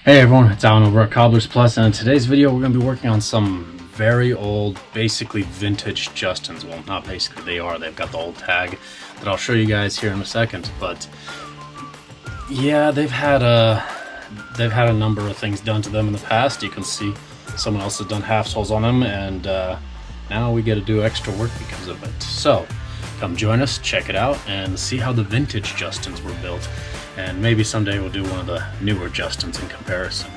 Hey everyone, it's Alan over at Cobblers Plus, and in today's video we're going to be working on some very old, basically vintage Justins. Well, not basically, they've got the old tag that I'll show you guys here in a second, but yeah, they've had a number of things done to them in the past. You can see someone else has done half soles on them, and now we get to do extra work because of it. So come join us, check it out, and see how the vintage Justins were built. And maybe someday we'll do one of the newer Justins in comparison.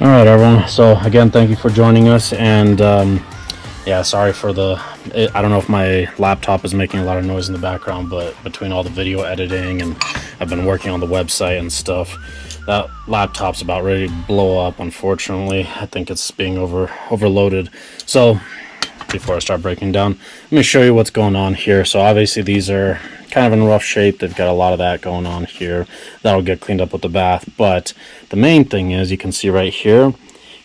All right, everyone. So again, thank you for joining us. And yeah, sorry for I don't know if my laptop is making a lot of noise in the background, but between all the video editing and I've been working on the website and stuff, that laptop's about ready to blow up, unfortunately. I think it's being overloaded. So before I start breaking down, let me show you what's going on here. So obviously these are kind of in rough shape. They've got a lot of that going on here. That'll get cleaned up with the bath. But the main thing is, you can see right here,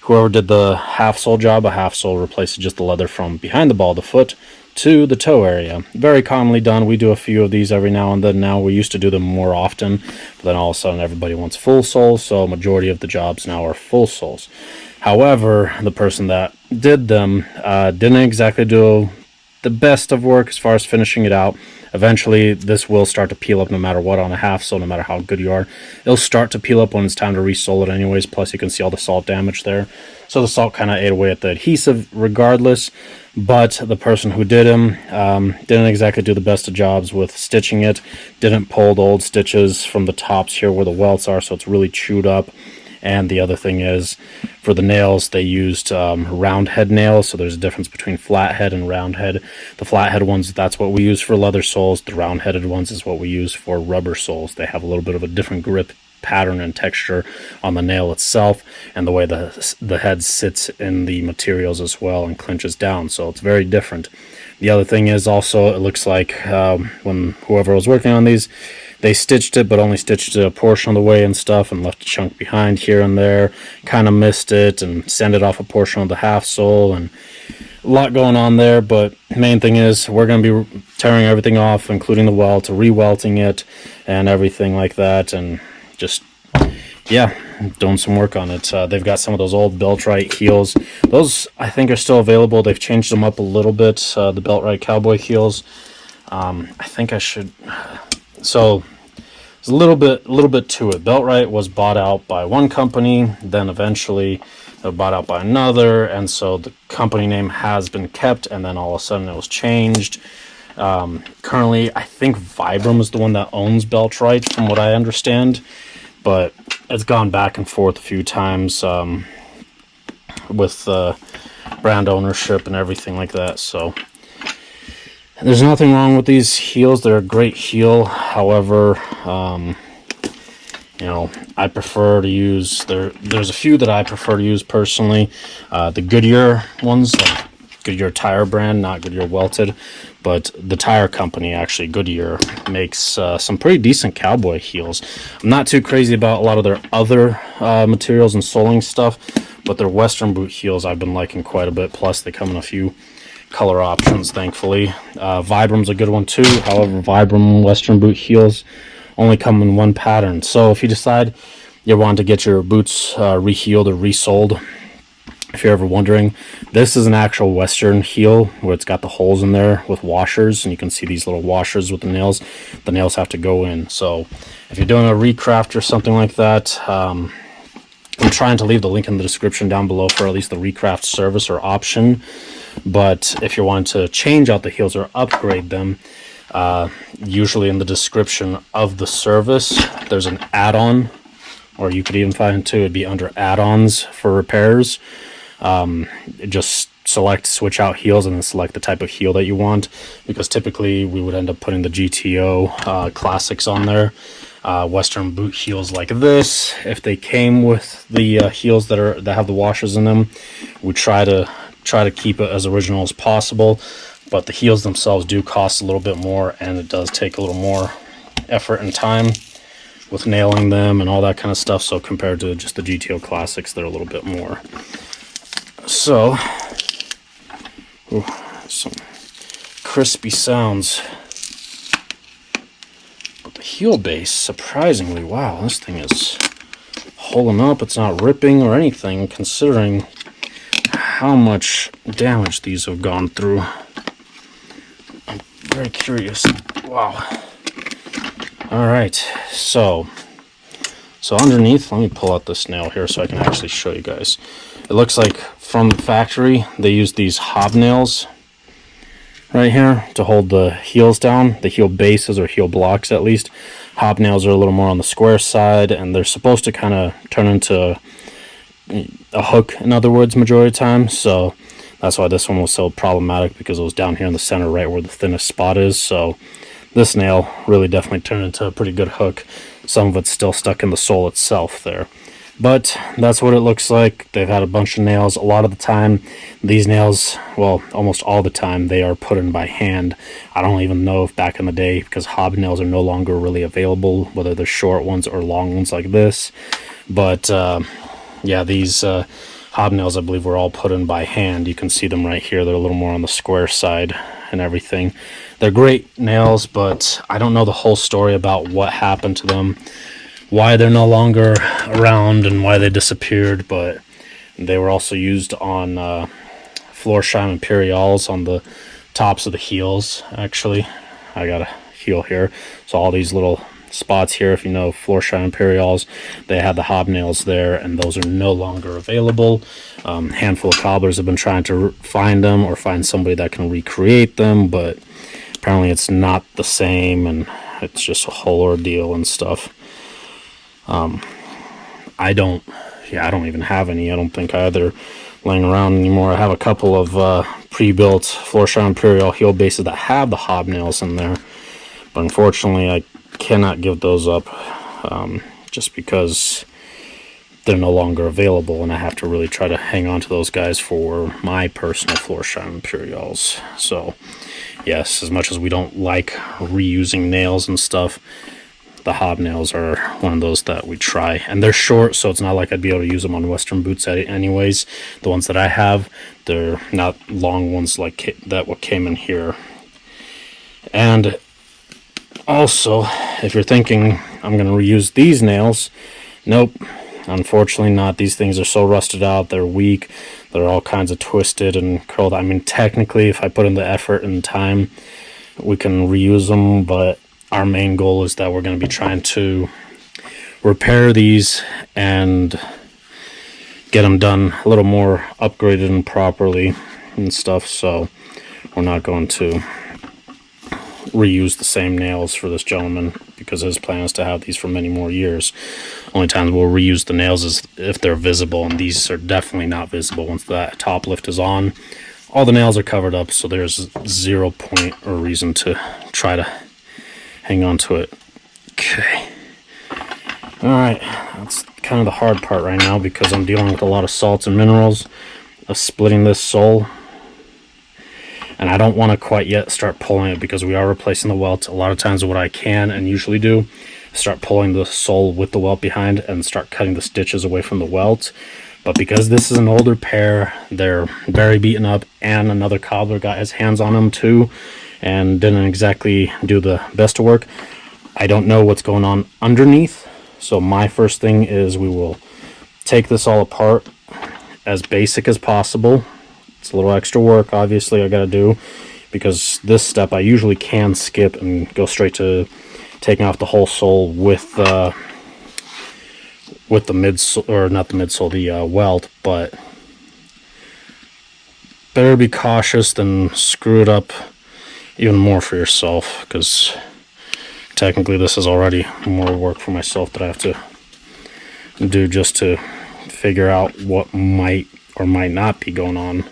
whoever did the half sole job, a half sole replaces just the leather from behind the ball of the foot to the toe area. Very commonly done. We do a few of these every now and then now. We used to do them more often, but then all of a sudden everybody wants full soles, so a majority of the jobs now are full soles. However, the person that did them didn't exactly do the best of work as far as finishing it out. Eventually this will start to peel up no matter what on a half sole, no matter how good you are. It'll start to peel up when it's time to resole it anyways, plus you can see all the salt damage there. So the salt kind of ate away at the adhesive regardless, but the person who did them didn't exactly do the best of jobs with stitching it, didn't pull the old stitches from the tops here where the welts are, so it's really chewed up. And the other thing is, for the nails, they used round head nails, so there's a difference between flat head and round head. The flat head ones, that's what we use for leather soles. The round headed ones is what we use for rubber soles. They have a little bit of a different grip pattern and texture on the nail itself, and the way the head sits in the materials as well and clinches down, so it's very different. The other thing is also, it looks like when whoever was working on these, they stitched it, but only stitched it a portion of the way and stuff, and left a chunk behind here and there, kind of missed it and sanded off a portion of the half sole, and a lot going on there. But main thing is, we're going to be tearing everything off, including the welt, re-welting it and everything like that, and just, yeah, doing some work on it. They've got some of those old Beltrite heels. Those, I think, are still available. They've changed them up a little bit, the Beltrite cowboy heels. I think I should... So there's a little bit to it. Beltrite was bought out by one company, then eventually they were bought out by another, and so the company name has been kept, and then all of a sudden it was changed. Currently, I think Vibram is the one that owns Beltrite, from what I understand, but it's gone back and forth a few times with brand ownership and everything like that. So there's nothing wrong with these heels. They're a great heel. However, you know, I prefer to use, there's a few that I prefer to use personally. The Goodyear ones, like Goodyear tire brand, not Goodyear welted, but the tire company, actually, Goodyear, makes some pretty decent cowboy heels. I'm not too crazy about a lot of their other materials and soling stuff, but their Western boot heels I've been liking quite a bit. Plus, they come in a few color options, thankfully. Vibram's a good one too. However, Vibram Western boot heels only come in one pattern. So if you decide you want to get your boots reheeled or resoled, if you're ever wondering, this is an actual Western heel where it's got the holes in there with washers, and you can see these little washers with the nails. The nails have to go in. So if you're doing a recraft or something like that, I'm trying to leave the link in the description down below for at least the recraft service or option. But if you want to change out the heels or upgrade them, usually in the description of the service there's an add-on, or you could even find too, it'd be under add-ons for repairs. Just switch out heels and then select the type of heel that you want, because typically we would end up putting the GTO classics on there. Western boot heels like this, if they came with the heels that have the washers in them, we try to keep it as original as possible. But the heels themselves do cost a little bit more, and it does take a little more effort and time with nailing them and all that kind of stuff. So compared to just the GTO classics, they're a little bit more. So, ooh, some crispy sounds. But the heel base, surprisingly, wow, this thing is holding up. It's not ripping or anything, considering how much damage these have gone through. I'm very curious. Wow. Alright, so underneath, let me pull out this nail here so I can actually show you guys. It looks like from the factory they use these hobnails right here to hold the heels down, the heel bases or heel blocks at least. Hobnails are a little more on the square side, and they're supposed to kind of turn into a hook, in other words, majority of the time. So that's why this one was so problematic, because it was down here in the center, right where the thinnest spot is. So this nail really definitely turned into a pretty good hook. Some of it's still stuck in the sole itself there. But that's what it looks like. They've had a bunch of nails. A lot of the time, these nails, well, almost all the time, they are put in by hand. I don't even know if back in the day, because hobnails are no longer really available, whether they're short ones or long ones like this. But yeah, these hobnails, I believe, were all put in by hand. You can see them right here. They're a little more on the square side and everything. They're great nails, but I don't know the whole story about what happened to them, why they're no longer around, and why they disappeared. But they were also used on Florsheim Imperials on the tops of the heels. Actually, I got a heel here, so all these little spots here, if you know Florsheim Imperials, they had the hobnails there, and those are no longer available. Handful of cobblers have been trying to find them or find somebody that can recreate them, but apparently it's not the same, and it's just a whole ordeal and stuff. I don't even have any, I don't think, either, laying around anymore. I have a couple of pre-built Florsheim Imperial heel bases that have the hobnails in there, but unfortunately I cannot give those up, just because they're no longer available, and I have to really try to hang on to those guys for my personal Florsheim Imperials. So yes, as much as we don't like reusing nails and stuff, the hobnails are one of those that we try. And they're short, so it's not like I'd be able to use them on Western boots anyways. The ones that I have, they're not long ones like what came in here. And also, if you're thinking I'm going to reuse these nails, nope, unfortunately not. These things are so rusted out, they're weak, they're all kinds of twisted and curled. I mean, technically, if I put in the effort and time, we can reuse them, but our main goal is that we're going to be trying to repair these and get them done a little more upgraded and properly and stuff. So we're not going to reuse the same nails for this gentleman, because his plan is to have these for many more years. Only times we'll reuse the nails is if they're visible, and these are definitely not visible. Once that top lift is on, all the nails are covered up, so there's 0 point or reason to try to hang on to it. Okay, alright, that's kind of the hard part right now, because I'm dealing with a lot of salts and minerals of splitting this sole. And I don't want to quite yet start pulling it, because we are replacing the welt. A lot of times what I can and usually do is start pulling the sole with the welt behind and start cutting the stitches away from the welt. But because this is an older pair, they're very beaten up, and another cobbler got his hands on them too and didn't exactly do the best of work. I don't know what's going on underneath. So my first thing is we will take this all apart as basic as possible. It's a little extra work, obviously, I gotta do, because this step I usually can skip and go straight to taking off the whole sole with the midsole, or not the midsole, the welt. But better be cautious than screw it up even more for yourself, because technically this is already more work for myself that I have to do just to figure out what might or might not be going on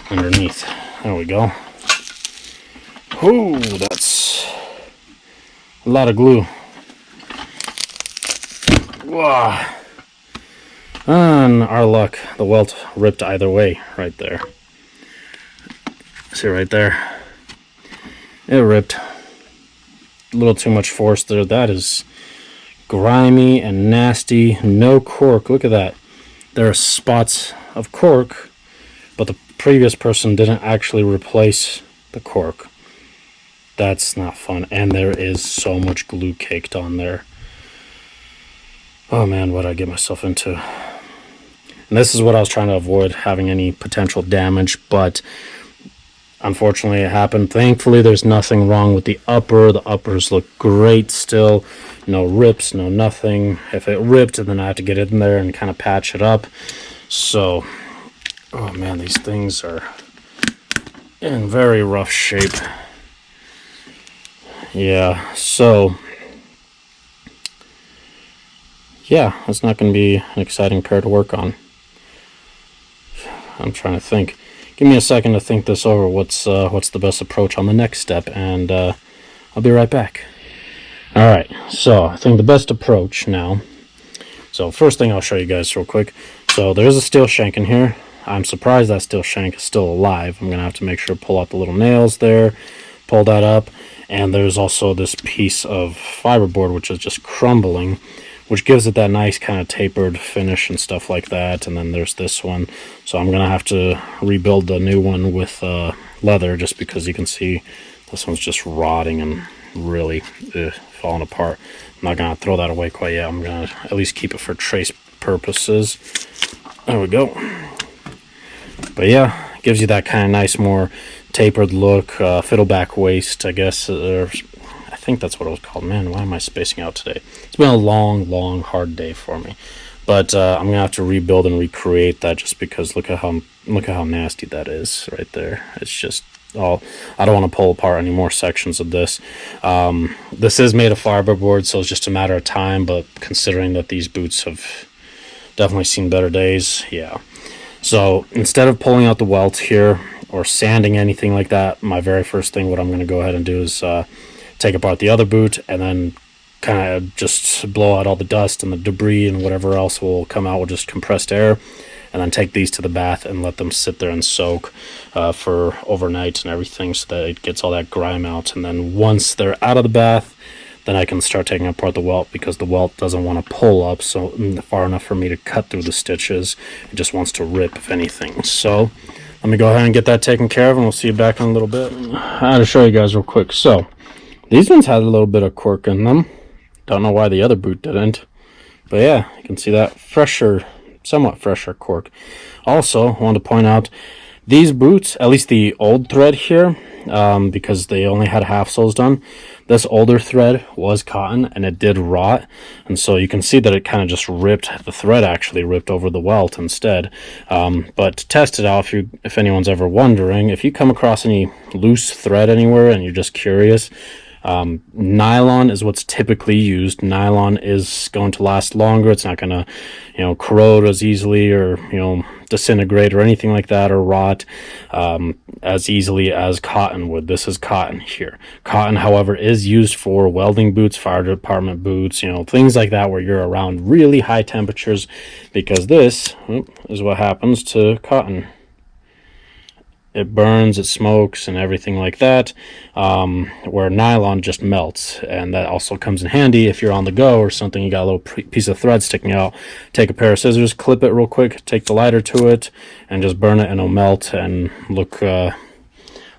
underneath. There we go. Ooh, that's a lot of glue. Wow. And our luck, the welt ripped either way right there. See right there? It ripped. A little too much force there. That is grimy and nasty. No cork. Look at that. There are spots of cork, but the previous person didn't actually replace the cork. That's not fun. And there is so much glue caked on there. Oh man, what did I get myself into? And this is what I was trying to avoid, having any potential damage, but unfortunately it happened. Thankfully there's nothing wrong with the upper. The uppers look great still. No rips, no nothing. If it ripped, then I have to get in there and kind of patch it up. So, oh man, these things are in very rough shape. Yeah, so yeah, it's not going to be an exciting pair to work on. I'm trying to think. Give me a second to think this over. What's the best approach on the next step, and I'll be right back. All right, so I think the best approach now. So first thing I'll show you guys real quick. So there's a steel shank in here. I'm surprised that steel shank is still alive. I'm gonna have to make sure to pull out the little nails there, pull that up, and there's also this piece of fiberboard which is just crumbling, which gives it that nice kind of tapered finish and stuff like that. And then there's this one. So I'm gonna have to rebuild the new one with leather, just because you can see this one's just rotting and really falling apart. I'm not gonna throw that away quite yet. I'm gonna at least keep it for trace purposes. There we go. But yeah, it gives you that kind of nice, more tapered look, fiddleback waist, I guess. I think that's what it was called. Man, why am I spacing out today? It's been a long, hard day for me. But I'm gonna have to rebuild and recreate that, just because look at how nasty that is right there. It's just all. I don't want to pull apart any more sections of this. This is made of fiberboard, so it's just a matter of time. But considering that these boots have definitely seen better days, yeah. So instead of pulling out the welt here or sanding anything like that, my very first thing, what I'm going to go ahead and do is take apart the other boot and then kind of just blow out all the dust and the debris and whatever else will come out with just compressed air, and then take these to the bath and let them sit there and soak for overnight and everything, so that it gets all that grime out. And then once they're out of the bath, then I can start taking apart the welt, because the welt doesn't want to pull up so far enough for me to cut through the stitches. It just wants to rip, if anything. So let me go ahead and get that taken care of, and we'll see you back in a little bit. I had to show you guys real quick. So these ones had a little bit of cork in them. Don't know why the other boot didn't. But yeah, you can see that fresher, somewhat fresher cork. Also, I wanted to point out, these boots, at least the old thread here, because they only had half soles done, this older thread was cotton and it did rot, and so you can see that it kind of just ripped, the thread actually ripped over the welt instead. But to test it out, if anyone's ever wondering, if you come across any loose thread anywhere and you're just curious, nylon is what's typically used. Nylon is going to last longer. It's not going to, corrode as easily, or, disintegrate or anything like that, or rot as easily as cotton would. This is cotton here. Cotton, however, is used for welding boots, fire department boots, things like that, where you're around really high temperatures, because this is what happens to cotton. It burns, it smokes, and everything like that, where nylon just melts. And that also comes in handy if you're on the go or something, you got a little piece of thread sticking out. Take a pair of scissors, clip it real quick, take the lighter to it, and just burn it, and it'll melt and look a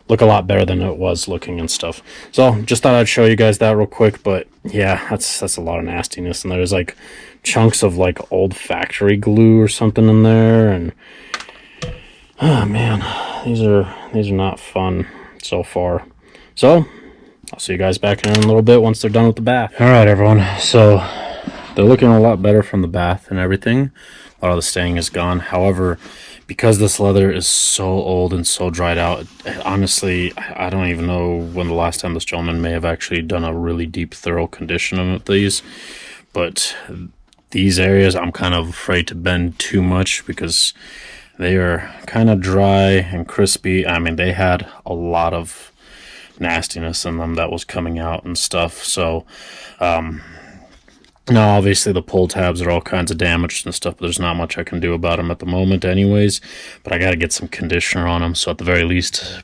lot better than it was looking and stuff. So just thought I'd show you guys that real quick. But yeah, that's a lot of nastiness, and there's like chunks of like old factory glue or something in there, and oh man, these are not fun so far. So I'll see you guys back in a little bit once they're done with the bath. All right, everyone. So they're looking a lot better from the bath and everything. A lot of the staining is gone. However, because this leather is so old and so dried out, honestly, I don't even know when the last time this gentleman may have actually done a really deep, thorough condition of these. But these areas, I'm kind of afraid to bend too much, because They are kind of dry and crispy. I mean, they had a lot of nastiness in them that was coming out and stuff. So, now obviously the pull tabs are all kinds of damaged and stuff, but there's not much I can do about them at the moment anyways. But I got to get some conditioner on them, so at the very least,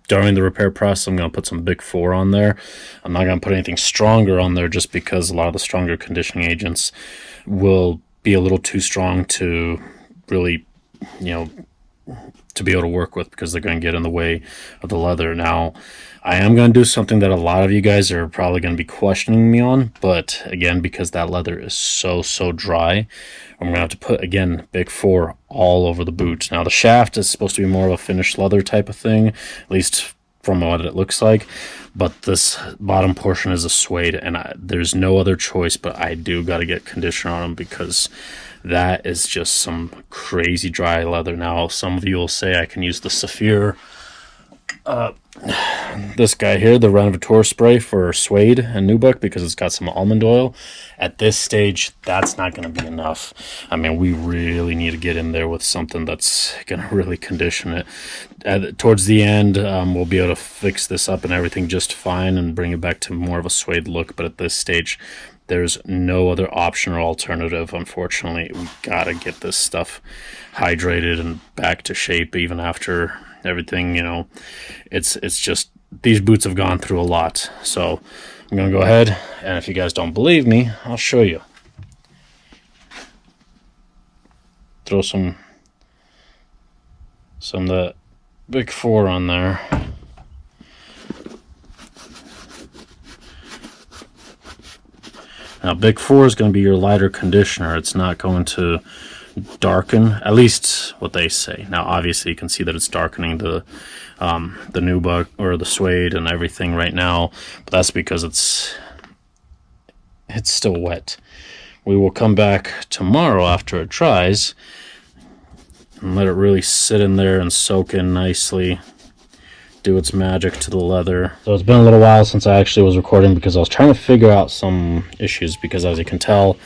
during the repair process, I'm going to put some Big 4 on there. I'm not going to put anything stronger on there just because a lot of the stronger conditioning agents will be a little too strong to really, to be able to work with, because they're going to get in the way of the leather. Now, I am going to do something that a lot of you guys are probably going to be questioning me on, but again, because that leather is so dry, I'm going to have to put, again, Big 4 all over the boot. Now, the shaft is supposed to be more of a finished leather type of thing, at least from what it looks like, but this bottom portion is a suede, and there's no other choice, but I do got to get conditioner on them because that is just some crazy dry leather. Now, some of you will say I can use the Saphir, this guy here, the Renovateur spray for suede and nubuck, because it's got some almond oil. At this stage, that's not going to be enough. I mean, we really need to get in there with something that's going to really condition it. Towards the end, we'll be able to fix this up and everything just fine and bring it back to more of a suede look, but at this stage, there's no other option or alternative. Unfortunately, we gotta get this stuff hydrated and back to shape even after everything. It's just, these boots have gone through a lot. So I'm gonna go ahead, and if you guys don't believe me, I'll show you. Throw some of that Big 4 on there. Now, Big 4 is going to be your lighter conditioner. It's not going to darken, at least what they say. Now, obviously, you can see that it's darkening the nubuck or the suede and everything right now, but that's because it's still wet. We will come back tomorrow after it dries and let it really sit in there and soak in nicely, do its magic to the leather. So it's been a little while since I actually was recording because I was trying to figure out some issues, because as you can tell,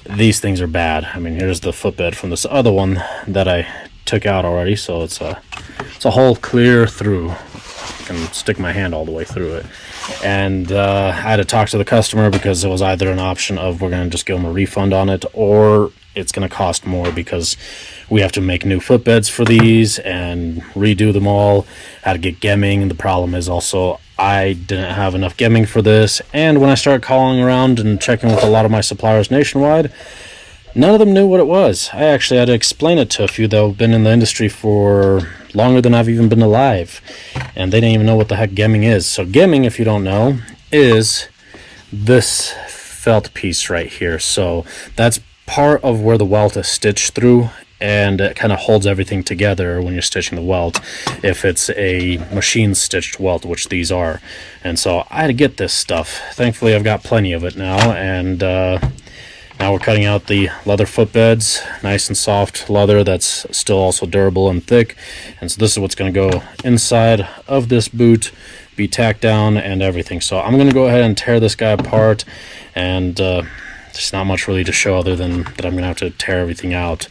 these things are bad. I mean, here's the footbed from this other one that I took out already, so it's a hole clear through. I can stick my hand all the way through it. And I had to talk to the customer because it was either an option of we're going to just give them a refund on it, or it's going to cost more because we have to make new footbeds for these and redo them all. Had to get gemming. The problem is also I didn't have enough gemming for this, and when I started calling around and checking with a lot of my suppliers nationwide, none of them knew what it was. I actually had to explain it to a few that have been in the industry for longer than I've even been alive, and they didn't even know what the heck gemming is. So gemming, if you don't know, is this felt piece right here. So that's part of where the welt is stitched through, and it kind of holds everything together when you're stitching the welt, if it's a machine stitched welt, which these are. And so I had to get this stuff. Thankfully, I've got plenty of it now, and now we're cutting out the leather footbeds, nice and soft leather that's still also durable and thick. And so this is what's going to go inside of this boot, be tacked down and everything. So I'm going to go ahead and tear this guy apart, and there's not much really to show other than that I'm going to have to tear everything out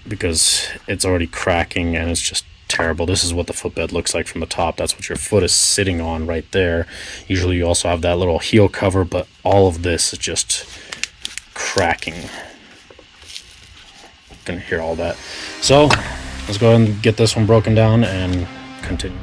because it's already cracking and it's just terrible. This is what the footbed looks like from the top. That's what your foot is sitting on right there. Usually you also have that little heel cover, but all of this is just cracking. You can hear all that. So let's go ahead and get this one broken down and continue.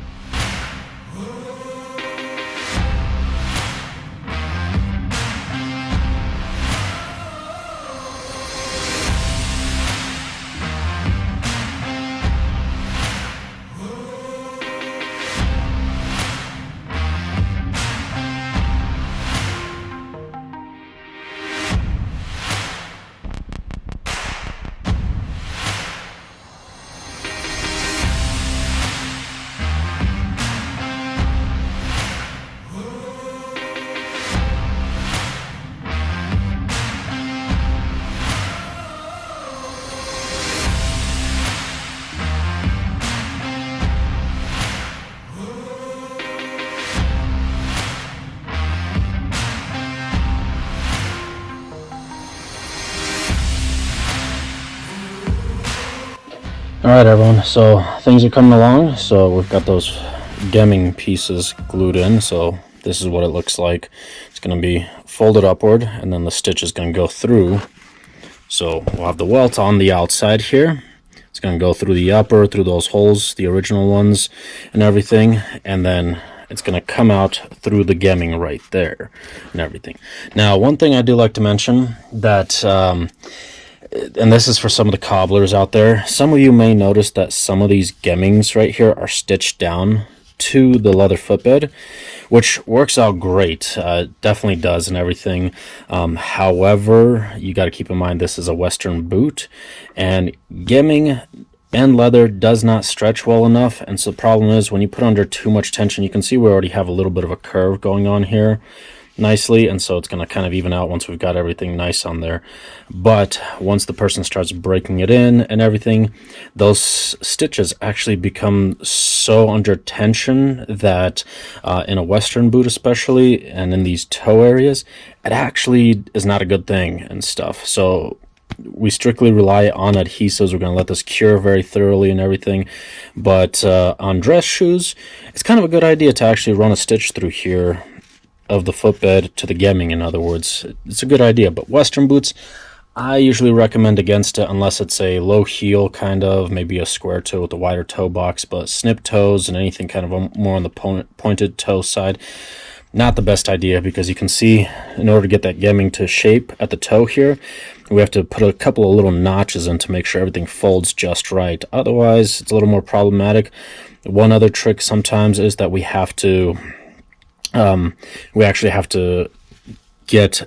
Alright everyone, so things are coming along. So we've got those gemming pieces glued in, so this is what it looks like. It's going to be folded upward, and then the stitch is going to go through. So we'll have the welt on the outside here. It's going to go through the upper, through those holes, the original ones and everything, and then it's going to come out through the gemming right there and everything. Now, one thing I do like to mention that, and this is for some of the cobblers out there, some of you may notice that some of these gemmings right here are stitched down to the leather footbed, which works out great. Definitely does and everything. However, you got to keep in mind this is a Western boot, and gemming and leather does not stretch well enough, and so the problem is when you put under too much tension, you can see we already have a little bit of a curve going on here nicely, and so it's going to kind of even out once we've got everything nice on there. But once the person starts breaking it in and everything, those stitches actually become so under tension that in a Western boot especially, and in these toe areas, it actually is not a good thing and stuff. So we strictly rely on adhesives. We're going to let this cure very thoroughly and everything. But on dress shoes, it's kind of a good idea to actually run a stitch through here of the footbed to the gemming. In other words, it's a good idea. But Western boots, I usually recommend against it unless it's a low heel, kind of maybe a square toe with a wider toe box. But snip toes and anything kind of more on the pointed toe side, not the best idea, because you can see in order to get that gemming to shape at the toe here, we have to put a couple of little notches in to make sure everything folds just right. Otherwise, it's a little more problematic. One other trick sometimes is that we actually have to get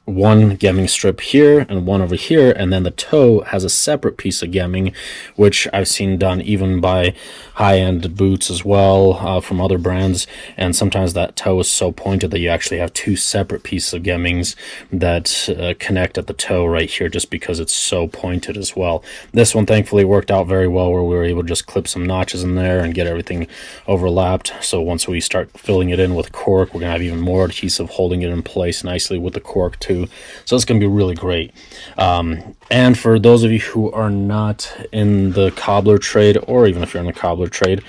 one gemming strip here and one over here, and then the toe has a separate piece of gemming, which I've seen done even by high-end boots as well, from other brands. And sometimes that toe is so pointed that you actually have two separate pieces of gemmings that connect at the toe right here, just because it's so pointed as well. This one thankfully worked out very well, where we were able to just clip some notches in there and get everything overlapped. So once we start filling it in with cork, we're gonna have even more adhesive holding it in place nicely with the cork too. So it's going to be really great. And for those of you who are not in the cobbler trade, or even if you're in the cobbler trade,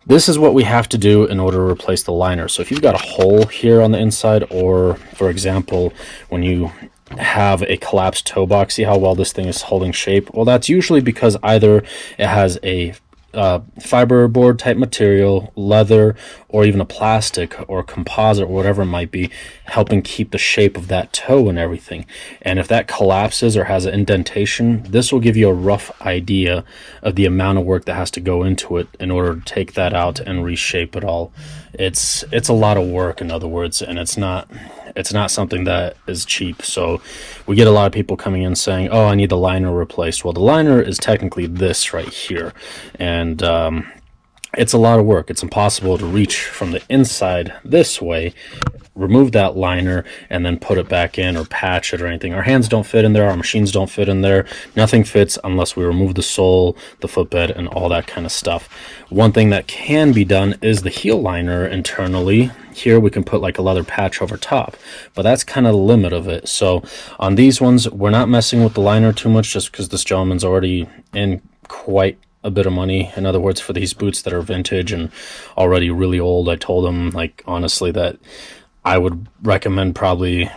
this is what we have to do in order to replace the liner. So if you've got a hole here on the inside, or for example, when you have a collapsed toe box, see how well this thing is holding shape? Well, that's usually because either it has a fiberboard type material, leather, or even a plastic or composite or whatever it might be, helping keep the shape of that toe and everything. And if that collapses or has an indentation, this will give you a rough idea of the amount of work that has to go into it in order to take that out and reshape it all. It's a lot of work, in other words, and it's not something that is cheap. So we get a lot of people coming in saying, oh, I need the liner replaced. Well, the liner is technically this right here, and it's a lot of work. It's impossible to reach from the inside this way, remove that liner, and then put it back in or patch it or anything. Our hands don't fit in there. Our machines don't fit in there. Nothing fits unless we remove the sole, the footbed, and all that kind of stuff. One thing that can be done is the heel liner internally. Here we can put like a leather patch over top, but that's kind of the limit of it. So on these ones, we're not messing with the liner too much, just because this gentleman's already in quite a bit of money. In other words, for these boots that are vintage and already really old, I told him, like, honestly, that I would recommend probably,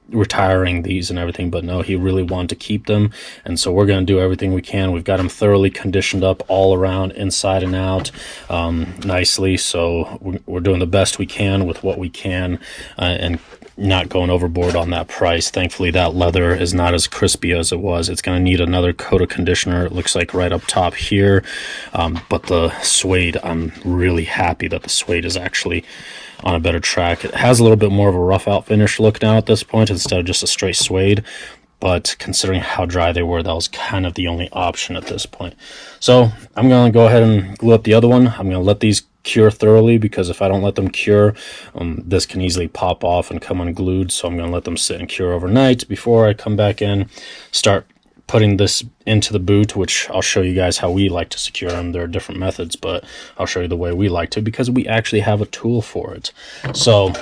retiring these and everything, but no, he really wanted to keep them, and so we're going to do everything we can. We've got them thoroughly conditioned up all around, inside and out, nicely. So we're doing the best we can with what we can, and not going overboard on that price. Thankfully, that leather is not as crispy as it was. It's going to need another coat of conditioner, it looks like, right up top here. But the suede, I'm really happy that the suede is actually on a better track. It has a little bit more of a rough out finish look now at this point, instead of just a straight suede, but considering how dry they were, that was kind of the only option at this point. So I'm going to go ahead and glue up the other one. I'm going to let these cure thoroughly, because if I don't let them cure, this can easily pop off and come unglued. So I'm going to let them sit and cure overnight before I come back in, start putting this into the boot, which I'll show you guys how we like to secure them. There are different methods, but I'll show you the way we like to, because we actually have a tool for it. So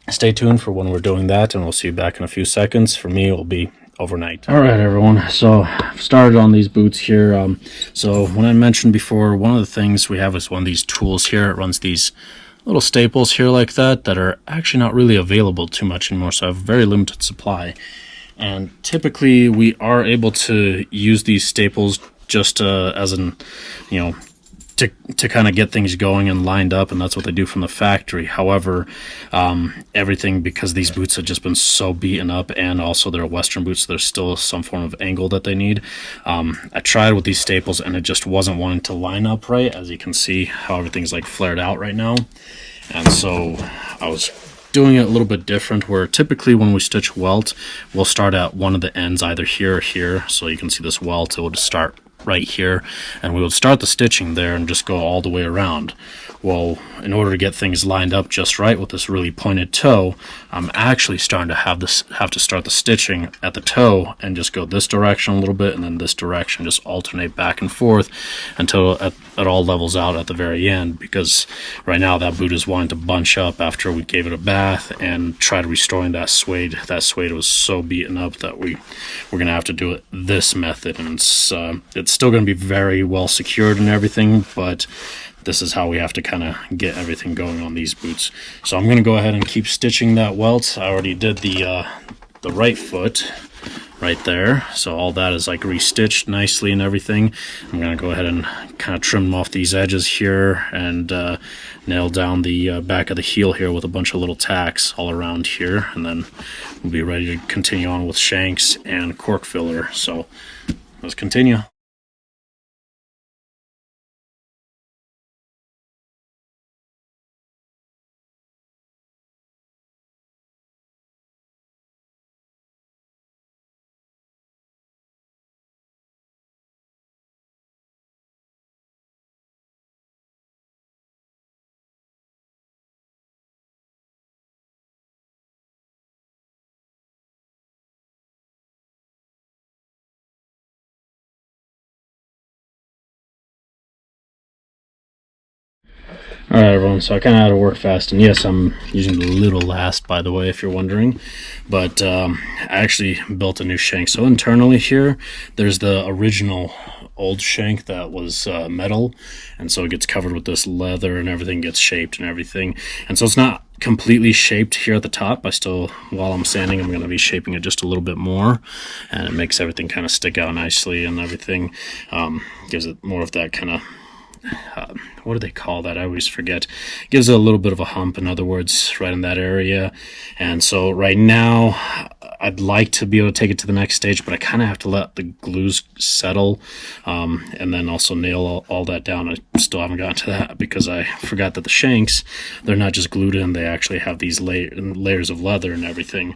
stay tuned for when we're doing that, and we'll see you back in a few seconds. For me, it'll be overnight. All right, everyone. So I've started on these boots here. So when I mentioned before, one of the things we have is one of these tools here. It runs these little staples here like that are actually not really available too much anymore. So I have a very limited supply. And typically we are able to use these staples just as an, to kind of get things going and lined up, and that's what they do from the factory. However, everything, because these boots have just been so beaten up, and also they're Western boots, there's still some form of angle that they need. I tried with these staples and it just wasn't wanting to line up right. As you can see how everything's like flared out right now. And so I was doing it a little bit different, where typically when we stitch welt, we'll start at one of the ends, either here or here. So you can see this welt, it would start right here, and we would start the stitching there and just go all the way around. Well, in order to get things lined up just right with this really pointed toe, I'm actually starting to have to start the stitching at the toe and just go this direction a little bit and then this direction, just alternate back and forth until it all levels out at the very end, because right now that boot is wanting to bunch up after we gave it a bath and tried restoring that suede. That suede was so beaten up that we're going to have to do it this method, and it's still going to be very well secured and everything, but this is how we have to kind of get everything going on these boots. So I'm going to go ahead and keep stitching that welt. I already did the right foot right there, so all that is like restitched nicely and everything. I'm going to go ahead and kind of trim off these edges here and nail down the back of the heel here with a bunch of little tacks all around here, and then we'll be ready to continue on with shanks and cork filler. So let's continue. Alright, everyone, so I kind of had to work fast, and yes, I'm using the little last, by the way, if you're wondering, but I actually built a new shank. So internally here, there's the original old shank that was metal, and so it gets covered with this leather and everything gets shaped and everything, and so it's not completely shaped here at the top. While I'm sanding, I'm going to be shaping it just a little bit more, and it makes everything kind of stick out nicely and everything. Gives it more of that kind of what do they call that? I always forget. Gives it a little bit of a hump, in other words, right in that area. And so right now I'd like to be able to take it to the next stage, but I kind of have to let the glues settle, and then also nail all that down. I still haven't gotten to that because I forgot that the shanks, they're not just glued in, they actually have these layers of leather and everything.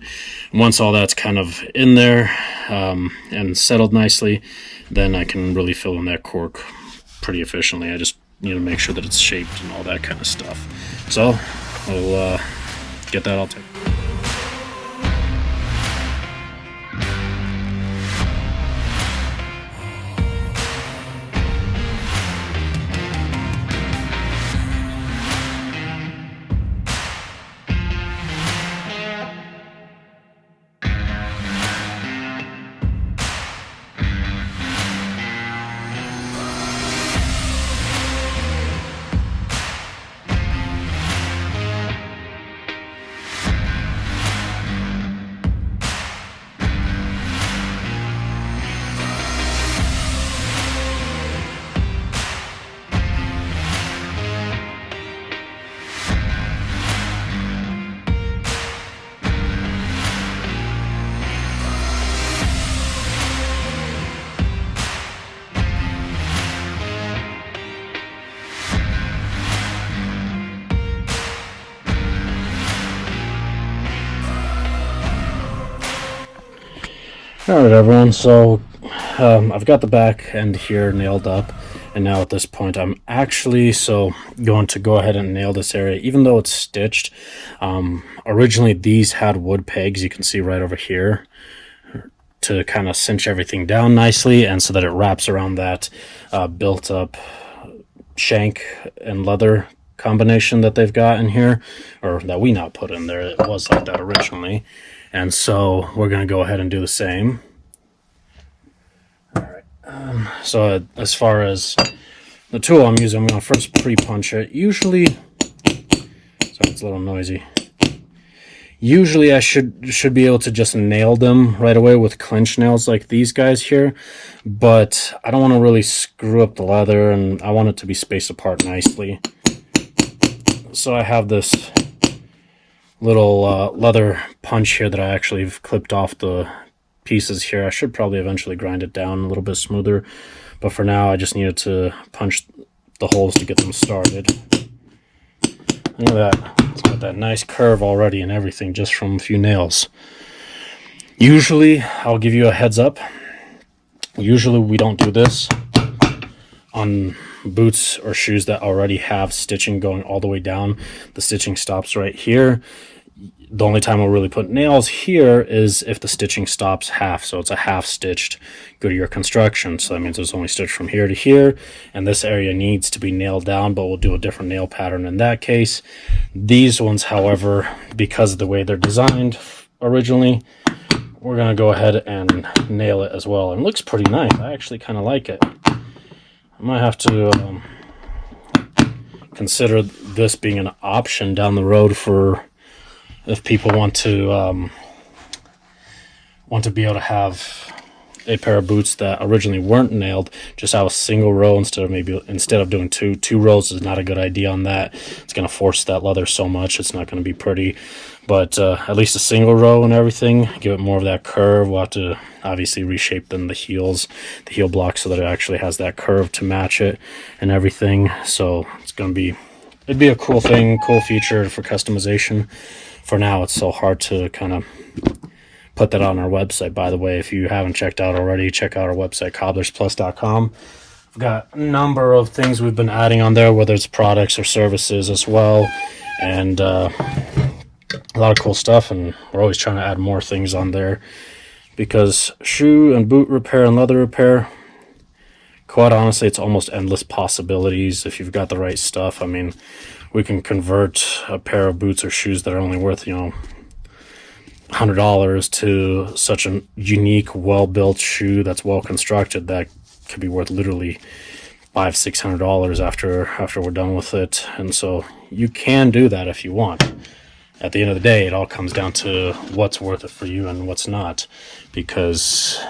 Once all that's kind of in there and settled nicely, then I can really fill in that cork pretty efficiently. I just need to make sure that it's shaped and all that kind of stuff. So I'll get that all taken. Alright, everyone, so I've got the back end here nailed up, and now at this point I'm actually going to go ahead and nail this area, even though it's stitched. Originally these had wood pegs, you can see right over here, to kind of cinch everything down nicely, and so that it wraps around that built up shank and leather combination that they've got in here, or that we now put in there. It was like that originally. And so we're going to go ahead and do the same. So as far as the tool I'm using, I'm going to first pre-punch it. Usually, sorry, it's a little noisy. Usually I should be able to just nail them right away with clinch nails like these guys here, but I don't want to really screw up the leather, and I want it to be spaced apart nicely. So I have this little leather punch here that I actually have clipped off the pieces here. I should probably eventually grind it down a little bit smoother, but for now I just needed to punch the holes to get them started. Look at that. It's got that nice curve already and everything just from a few nails. Usually, I'll give you a heads up. Usually we don't do this on boots or shoes that already have stitching going all the way down. The stitching stops right here. The only time we'll really put nails here is if the stitching stops half, so it's a half stitched Goodyear construction. So that means it's only stitched from here to here, and this area needs to be nailed down, but we'll do a different nail pattern in that case. These ones, however, because of the way they're designed originally, we're going to go ahead and nail it as well. And it looks pretty nice. I actually kind of like it. I might have to consider this being an option down the road for if people want to be able to have a pair of boots that originally weren't nailed, just have a single row instead of doing two rows is not a good idea on that. It's going to force that leather so much, it's not going to be pretty. But at least a single row and everything, give it more of that curve. We'll have to obviously reshape the heel block, so that it actually has that curve to match it and everything. So it's going to be, it'd be a cool thing, cool feature for customization. For now, it's so hard to kind of put that on our website. By the way, if you haven't checked out already, check out our website, cobblersplus.com. We've got a number of things we've been adding on there, whether it's products or services as well, and a lot of cool stuff. And we're always trying to add more things on there, because shoe and boot repair and leather repair, quite honestly, it's almost endless possibilities if you've got the right stuff. I mean, we can convert a pair of boots or shoes that are only worth, $100 to such a unique, well-built shoe that's well-constructed that could be worth literally $500-600 after we're done with it. And so you can do that if you want. At the end of the day, it all comes down to what's worth it for you and what's not, because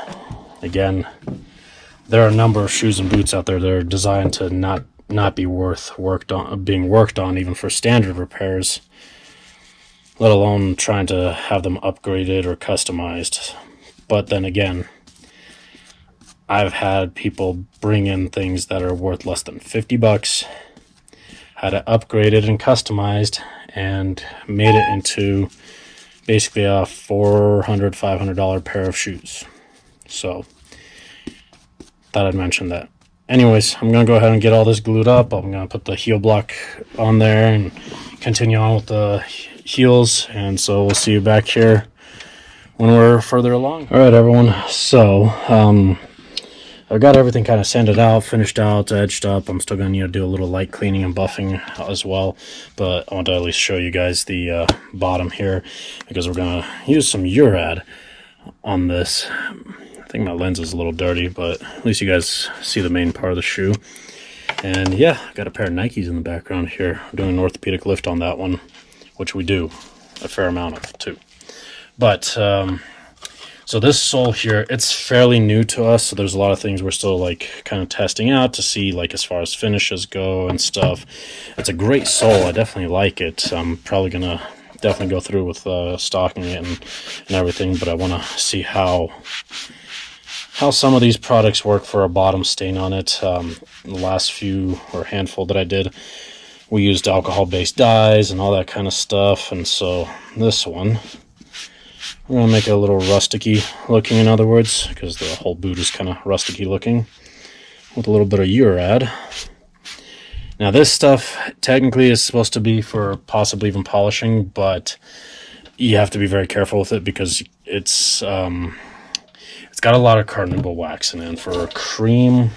again, there are a number of shoes and boots out there that are designed to not be being worked on even for standard repairs, let alone trying to have them upgraded or customized. But then again, I've had people bring in things that are worth less than $50, had it upgraded and customized, and made it into basically a $400-500 pair of shoes. So thought I'd mention that. Anyways, I'm going to go ahead and get all this glued up. I'm going to put the heel block on there and continue on with the heels. And so we'll see you back here when we're further along. All right, everyone. So I've got everything kind of sanded out, finished out, edged up. I'm still going to need to do a little light cleaning and buffing as well. But I want to at least show you guys the bottom here, because we're going to use some Urad on this. I think my lens is a little dirty, but at least you guys see the main part of the shoe. And yeah, got a pair of Nikes in the background here. We're doing an orthopedic lift on that one, which we do a fair amount of too. But so this sole here, it's fairly new to us, so there's a lot of things we're still like kind of testing out to see, like as far as finishes go and stuff. It's a great sole. I definitely like it. I'm probably gonna definitely go through with stocking it and everything, but I want to see how some of these products work for a bottom stain on it. The last few or handful that I did, we used alcohol-based dyes and all that kind of stuff, and so this one, we're going to make it a little rusticy looking, in other words, because the whole boot is kind of rusticy looking, with a little bit of Urad. Now this stuff technically is supposed to be for possibly even polishing, but you have to be very careful with it, because it's got a lot of carnauba wax in it, and for a cream,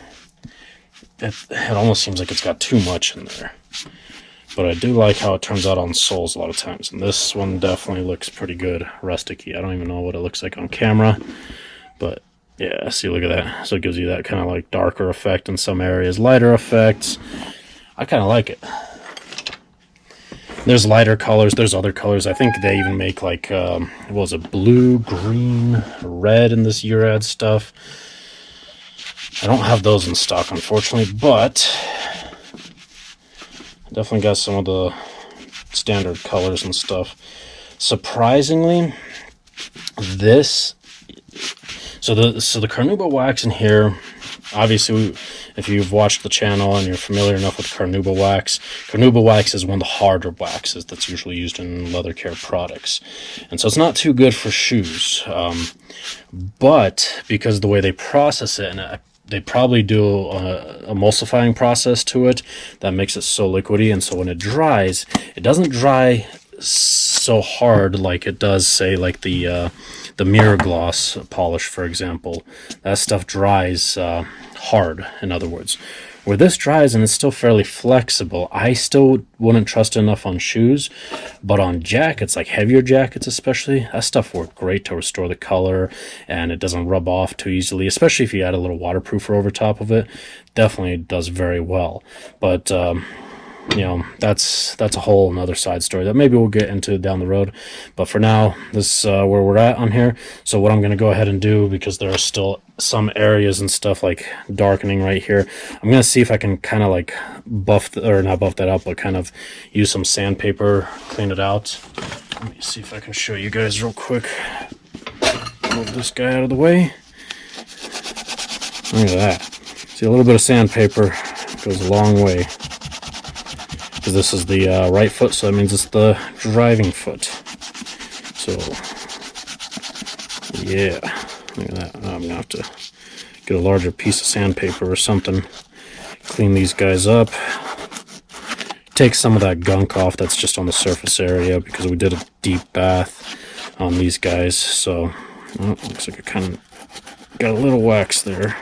it almost seems like it's got too much in there. But I do like how it turns out on soles a lot of times, and this one definitely looks pretty good rusticy. I don't even know what it looks like on camera, but Yeah, see, look at that. So it gives you that kind of like darker effect in some areas, lighter effects. I kind of like it. There's lighter colors. There's other colors. I think they even make like, what was it, blue, green, red in this Urad stuff. I don't have those in stock, unfortunately, but definitely got some of the standard colors and stuff. Surprisingly, this, so the Carnauba wax in here, obviously, if you've watched the channel and you're familiar enough with Carnauba wax is one of the harder waxes that's usually used in leather care products. And so it's not too good for shoes. But because of the way they process it, and they probably do an emulsifying process to it that makes it so liquidy, and so when it dries, it doesn't dry so hard like it does, say, like the mirror gloss polish, for example. That stuff dries hard, in other words. Where this dries and it's still fairly flexible, I still wouldn't trust it enough on shoes, but on jackets, like heavier jackets especially, that stuff worked great to restore the color, and it doesn't rub off too easily, especially if you add a little waterproofer over top of it. Definitely does very well. But you know, that's a whole another side story that maybe we'll get into down the road. But for now, this is where we're at on here. So what I'm going to go ahead and do, because there are still some areas and stuff like darkening right here, I'm going to see if I can kind of like not buff that out, but kind of use some sandpaper, clean it out. Let me see if I can show you guys real quick. Move this guy out of the way. Look at that. See, a little bit of sandpaper goes a long way. This is the right foot, so that means it's the driving foot. So, yeah, look at that. I'm going to have to get a larger piece of sandpaper or something. Clean these guys up. Take some of that gunk off that's just on the surface area, because we did a deep bath on these guys. So, looks like I kind of got a little wax there.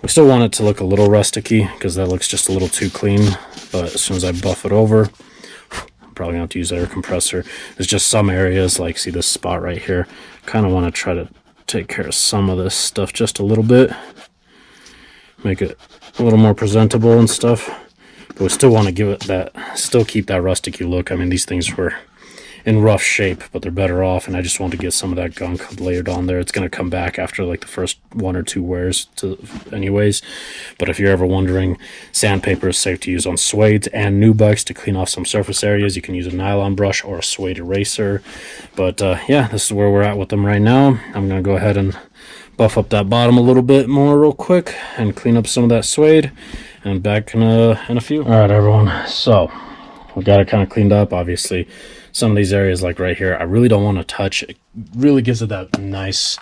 We still want it to look a little rusticy, because that looks just a little too clean. But as soon as I buff it over, I'm probably going to have to use air compressor. There's just some areas, like see this spot right here. Kind of want to try to take care of some of this stuff just a little bit. Make it a little more presentable and stuff. But we still want to give it that, still keep that rusticy look. I mean, these things were in rough shape, but they're better off, and I just want to get some of that gunk layered on there. It's going to come back after like the first one or two wears anyways. But if you're ever wondering, sandpaper is safe to use on suedes and new bikes to clean off some surface areas. You can use a nylon brush or a suede eraser. But yeah, this is where we're at with them right now. I'm going to go ahead and buff up that bottom a little bit more real quick and clean up some of that suede, and back in a few. All right, everyone, so we got it kind of cleaned up. Obviously, some of these areas, like right here, I really don't want to touch. It really gives it that nice,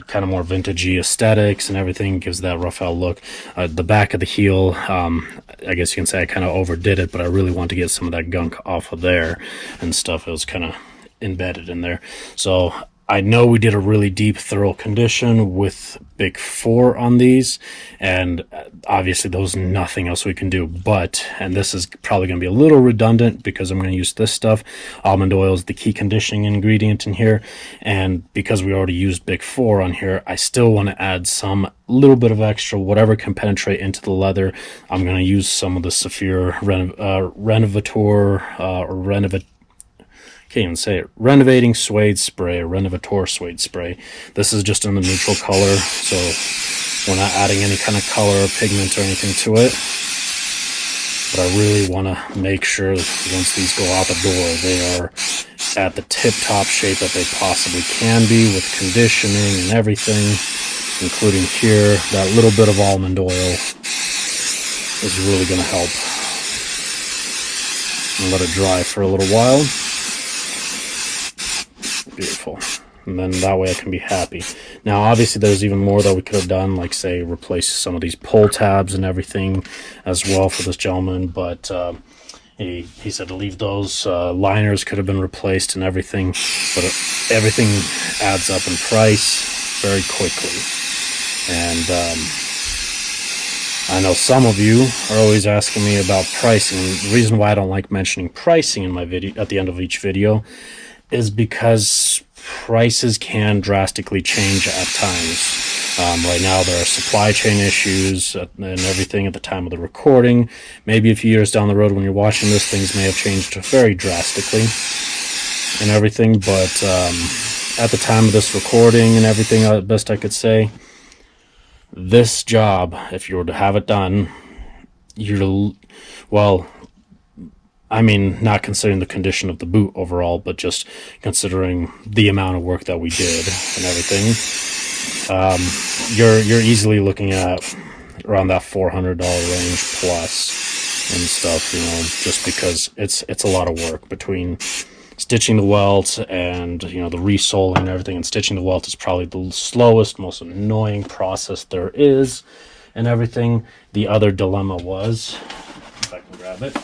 kind of more vintagey aesthetics and everything. Gives that rough out look. The back of the heel, I guess you can say I kind of overdid it, but I really want to get some of that gunk off of there and stuff. It was kind of embedded in there. So I know we did a really deep, thorough condition with Big 4 on these, and obviously there's nothing else we can do. But, and this is probably going to be a little redundant because I'm going to use this stuff. Almond oil is the key conditioning ingredient in here, and because we already used Big 4 on here, I still want to add some little bit of extra, whatever can penetrate into the leather. I'm going to use some of the Saphir Renovating Suede Spray, Renovator Suede Spray. This is just in the neutral color, so we're not adding any kind of color or pigment or anything to it. But I really want to make sure that once these go out the door, they are at the tip-top shape that they possibly can be, with conditioning and everything, including here. That little bit of almond oil is really going to help. And let it dry for a little while. Beautiful. And then that way I can be happy. Now obviously there's even more that we could have done, like say replace some of these pull tabs and everything as well for this gentleman, but he said to leave those. Liners could have been replaced and everything, but everything adds up in price very quickly. And I know some of you are always asking me about pricing. The reason why I don't like mentioning pricing in my video at the end of each video is because prices can drastically change at times. Right now there are supply chain issues and everything at the time of the recording. Maybe a few years down the road when you're watching this, things may have changed very drastically and everything, but at the time of this recording and everything, best I could say, this job, if you were to have it done, well, I mean, not considering the condition of the boot overall, but just considering the amount of work that we did and everything, you're easily looking at around that $400 range plus and stuff, you know, just because it's a lot of work between stitching the welts and, you know, the resoling and everything. And stitching the welt is probably the slowest, most annoying process there is and everything. The other dilemma was, if I can grab it,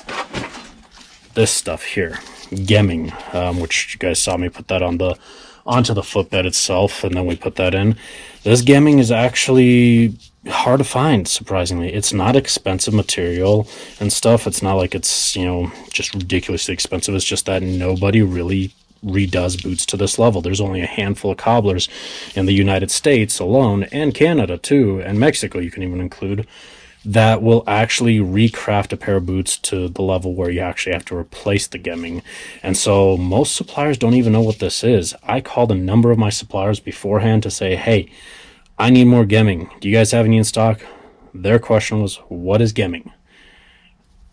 this stuff here, gemming, which you guys saw me put that onto the footbed itself, and then we put that in. This gemming is actually hard to find, surprisingly. It's not expensive material and stuff. It's not like it's, you know, just ridiculously expensive. It's just that nobody really redoes boots to this level. There's only a handful of cobblers in the United States alone, and Canada too, and Mexico you can even include, that will actually recraft a pair of boots to the level where you actually have to replace the gemming. And so most suppliers don't even know what this is. I called a number of my suppliers beforehand to say, hey, I need more gemming. Do you guys have any in stock? Their question was, what is gemming?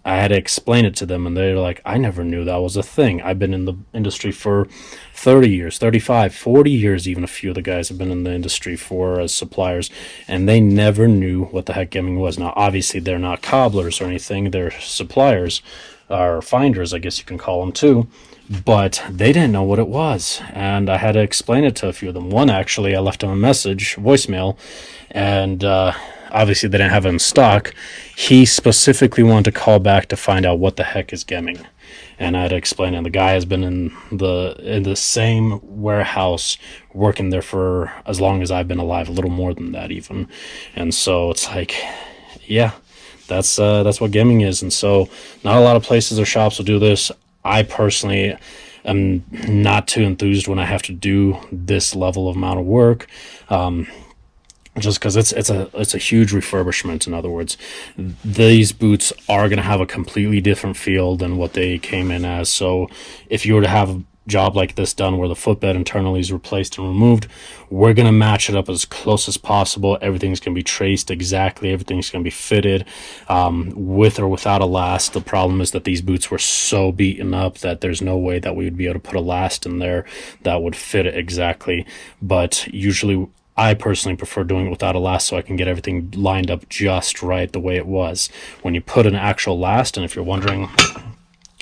I had to explain it to them, and they're like, I never knew that was a thing. I've been in the industry for 30 years, 35, 40 years, even a few of the guys have been in the industry for as suppliers, and they never knew what the heck gemming was. Now, obviously, they're not cobblers or anything. They're suppliers, or finders, I guess you can call them too, but they didn't know what it was, and I had to explain it to a few of them. One, actually, I left him a message, voicemail, and obviously they didn't have it in stock. He specifically wanted to call back to find out what the heck is gemming, and I had to explain it. The guy has been in the same warehouse working there for as long as I've been alive, a little more than that even. And so it's like, yeah, that's what gemming is. And so not a lot of places or shops will do this. I personally am not too enthused when I have to do this level of amount of work. Just because it's a huge refurbishment. In other words, these boots are going to have a completely different feel than what they came in as. So if you were to have a job like this done where the footbed internally is replaced and removed, we're going to match it up as close as possible. Everything's going to be traced exactly. Everything's going to be fitted with or without a last. The problem is that these boots were so beaten up that there's no way that we would be able to put a last in there that would fit it exactly. But usually I personally prefer doing it without a last so I can get everything lined up just right the way it was. When you put an actual last, and if you're wondering,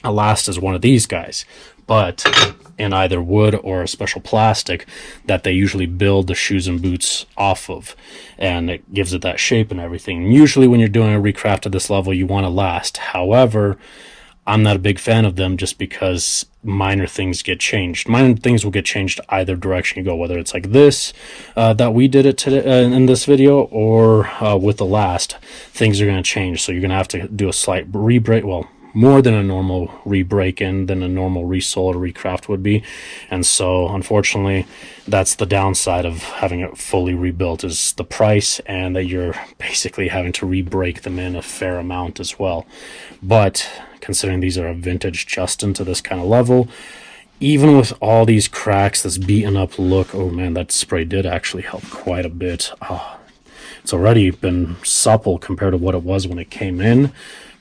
a last is one of these guys, but in either wood or a special plastic that they usually build the shoes and boots off of, and it gives it that shape and everything. Usually when you're doing a recraft at this level, you want a last. However, I'm not a big fan of them just because minor things get changed. Minor things will get changed either direction you go, whether it's like this, that we did it today in this video, or with the last, things are going to change. So you're going to have to do a slight re-break, well, more than a normal re-break-in than a normal resole or recraft would be. And so, unfortunately, that's the downside of having it fully rebuilt, is the price, and that you're basically having to re-break them in a fair amount as well. But considering these are a vintage Justin to this kind of level, even with all these cracks, this beaten up look, oh man, that spray did actually help quite a bit. It's already been supple compared to what it was when it came in,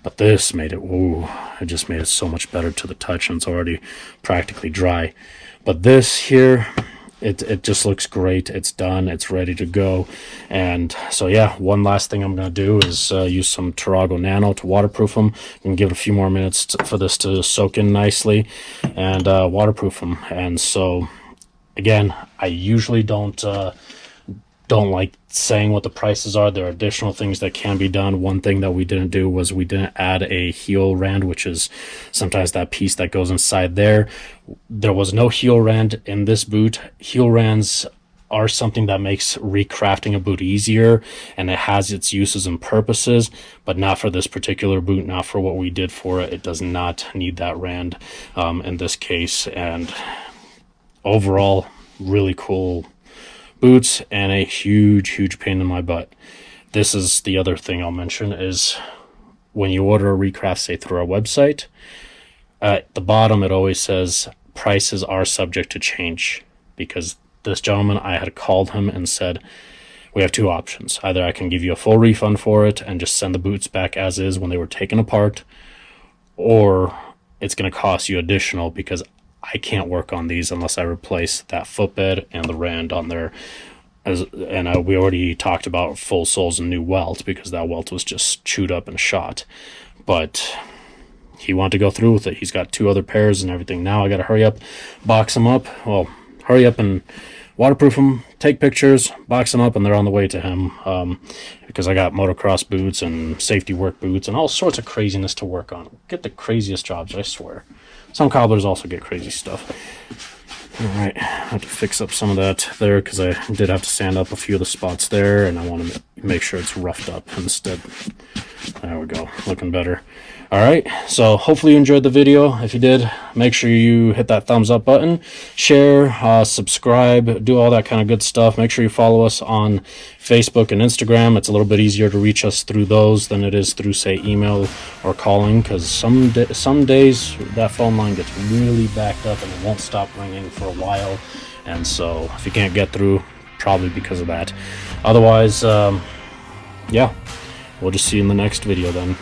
but this made it, ooh, it just made it so much better to the touch, and it's already practically dry. But this here, it just looks great. It's done, it's ready to go. And so yeah, one last thing I'm going to do is use some Tarago Nano to waterproof them and give it a few more minutes for this to soak in nicely and waterproof them. And so again, I usually don't like saying what the prices are. There are additional things that can be done. One thing that we didn't do was we didn't add a heel rand, which is sometimes that piece that goes inside there. There was no heel rand in this boot. Heel rands are something that makes recrafting a boot easier, and it has its uses and purposes, but not for this particular boot, not for what we did for it. It does not need that rand in this case. And overall, really cool boots and a huge pain in my butt. This is the other thing I'll mention is when you order a recraft, say through our website, at the bottom it always says prices are subject to change, because this gentleman, I had called him and said, we have two options. Either I can give you a full refund for it and just send the boots back as is when they were taken apart, or it's going to cost you additional because I can't work on these unless I replace that footbed and the rand on there. We already talked about full soles and new welt because that welt was just chewed up and shot. But he wanted to go through with it. He's got 2 other pairs and everything. Now I got to hurry up, box them up. Well, hurry up and waterproof them, take pictures, box them up, and they're on the way to him. Because I got motocross boots and safety work boots and all sorts of craziness to work on. Get the craziest jobs, I swear. Some cobblers also get crazy stuff. Alright, I have to fix up some of that there because I did have to sand up a few of the spots there, and I want to make sure it's roughed up instead. There we go, looking better. Alright, so hopefully you enjoyed the video. If you did, make sure you hit that thumbs up button, share, subscribe, do all that kind of good stuff. Make sure you follow us on Facebook and Instagram. It's a little bit easier to reach us through those than it is through, say, email or calling, because some days that phone line gets really backed up and it won't stop ringing for a while. And so if you can't get through, probably because of that. Otherwise, yeah, we'll just see you in the next video then.